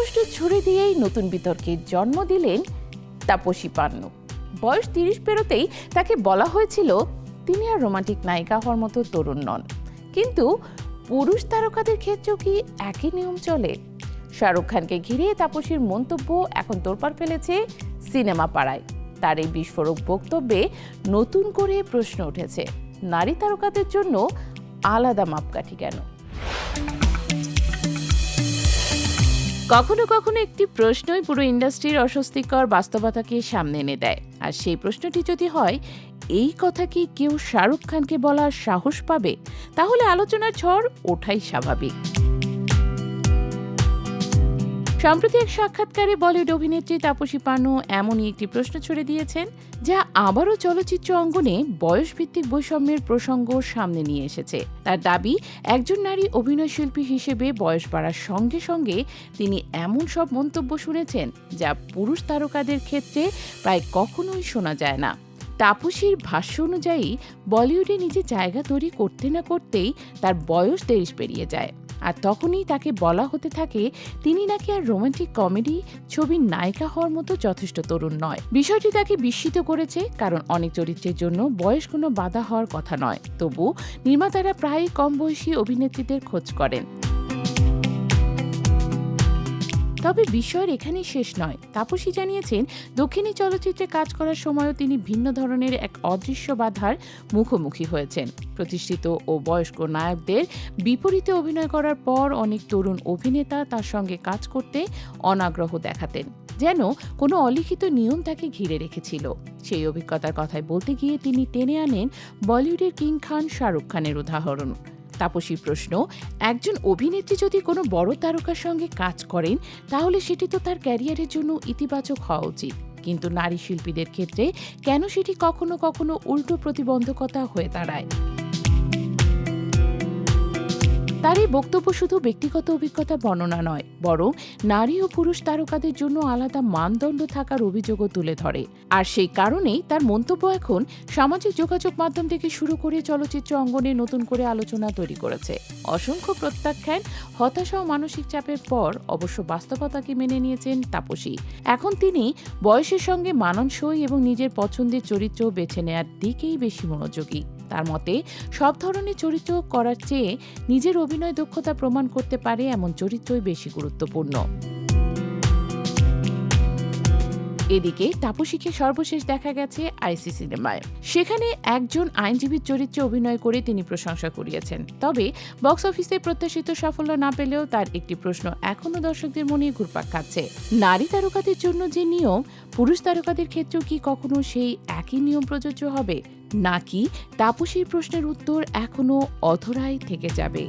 প্রশ্ন ছুড়ে দিয়েই নতুন বিতর্কের জন্ম দিলেন তাপসী পান্নু। বয়স 30 পেরোতেই তাকে বলা হয়েছিল তিনি আর রোমান্টিক নায়িকা হওয়ার মতো তরুণ নন। কিন্তু পুরুষ তারকাদের ক্ষেত্রেও কি একই নিয়ম চলে? শাহরুখ খানকে ঘিরে তাপসীর মন্তব্য এখন তোলপাড় ফেলেছে সিনেমা পাড়ায়। তার এই বিস্ফোরক বক্তব্যে নতুন করে প্রশ্ন উঠেছে, নারী তারকাদের জন্য আলাদা মাপকাঠি কেন? কখনো কখনো একটি প্রশ্নই পুরো ইন্ডাস্ট্রির অস্বস্তিকর বাস্তবতাকে সামনে এনে দেয়। আর সেই প্রশ্নটি যদি হয়, এই কথা কি কেউ শাহরুখ খানকে বলার সাহস পাবে, তাহলে আলোচনার ঝড় ওঠাই স্বাভাবিক। সম্প্রতি এক সাক্ষাৎকারে বলিউড অভিনেত্রী তাপসী পান্নু এমনই একটি প্রশ্ন ছুড়ে দিয়েছেন, যা আবারও চলচ্চিত্র অঙ্গনে বয়সভিত্তিক বৈষম্যের প্রসঙ্গ সামনে নিয়ে এসেছে। তার দাবি, একজন নারী অভিনয়শিল্পী হিসেবে বয়স বাড়ার সঙ্গে সঙ্গে তিনি এমন সব মন্তব্য শুনেছেন যা পুরুষ তারকাদের ক্ষেত্রে প্রায় কখনোই শোনা যায় না। তাপসীর ভাষ্য অনুযায়ী বলিউডে নিজের জায়গা তৈরি করতে না করতেই তার বয়স 30 পেরিয়ে যায়, আর তখনই তাকে বলা হতে থাকে তিনি নাকি আর রোমান্টিক কমেডি ছবির নায়িকা হওয়ার মতো যথেষ্ট তরুণ নয়। বিষয়টি তাকে বিস্মিত করেছে, কারণ অনেক চরিত্রের জন্য বয়স কোনো বাধা হওয়ার কথা নয়। তবু নির্মাতারা প্রায়ই কম বয়সী অভিনেত্রীদের খোঁজ করেন। তবে বিষয়ের এখানেই শেষ নয়। তাপসী জানিয়েছেন, দক্ষিণী চলচ্চিত্রে কাজ করার সময়ও তিনি ভিন্ন ধরনের এক অদৃশ্য বাধার মুখোমুখি হয়েছেন। প্রতিষ্ঠিত ও বয়স্ক নায়কদের বিপরীতে অভিনয় করার পর অনেক তরুণ অভিনেতা তার সঙ্গে কাজ করতে অনাগ্রহ দেখাতেন, যেন কোনো অলিখিত নিয়ম তাকে ঘিরে রেখেছিল। সেই অভিজ্ঞতার কথায় বলতে গিয়ে তিনি টেনে আনেন বলিউডের কিং খান শাহরুখ খানের উদাহরণ। তাপসীর প্রশ্ন, একজন অভিনেত্রী যদি কোনো বড় তারকার সঙ্গে কাজ করেন তাহলে সেটি তো তার ক্যারিয়ারের জন্য ইতিবাচক হওয়া উচিত, কিন্তু নারী শিল্পীদের ক্ষেত্রে কেন সেটি কখনো কখনো উল্টো প্রতিবন্ধকতা হয়ে দাঁড়ায়? তার এই বক্তব্য শুধু ব্যক্তিগত অভিজ্ঞতা বর্ণনা নয়, বরং নারী ও পুরুষ তারকাদের জন্য আলাদা মানদণ্ড থাকার অভিযোগও তুলে ধরে। আর সেই কারণেই তার মন্তব্য এখন সামাজিক যোগাযোগ মাধ্যম থেকে শুরু করে চলচ্চিত্র অঙ্গনে নতুন করে আলোচনা তৈরি করেছে। অসংখ্য প্রত্যাখ্যান, হতাশা ও মানসিক চাপের পর অবশ্য বাস্তবতাকে মেনে নিয়েছেন তাপসী। এখন তিনি বয়সের সঙ্গে মানানসই এবং নিজের পছন্দের চরিত্র বেছে নেওয়ার দিকেই বেশি মনোযোগী। তার মতে, সব ধরনের চরিত্র করার চেয়ে নিজের অভিনয় দক্ষতা প্রমাণ করতে পারে এমন চরিত্রই বেশি গুরুত্বপূর্ণ। এদিকে তাপসীকে সর্বশেষ দেখা গেছে আইসি সিনেমায়। সেখানে একজন আইনজীবীর চরিত্রে অভিনয় করে তিনি প্রশংসা কুড়িয়েছেন। তবে বক্স অফিসে প্রত্যাশিত সাফল্য না পেলেও তার একটি প্রশ্ন এখনো দর্শকদের মনে ঘুরপাক খাচ্ছে, নারী তারকাদের জন্য যে নিয়ম, পুরুষ তারকাদের ক্ষেত্রেও কি কখনো সেই একই নিয়ম প্রযোজ্য হবে, নাকি তাপসীর প্রশ্নের উত্তর এখনো অধরাই থেকে যাবে?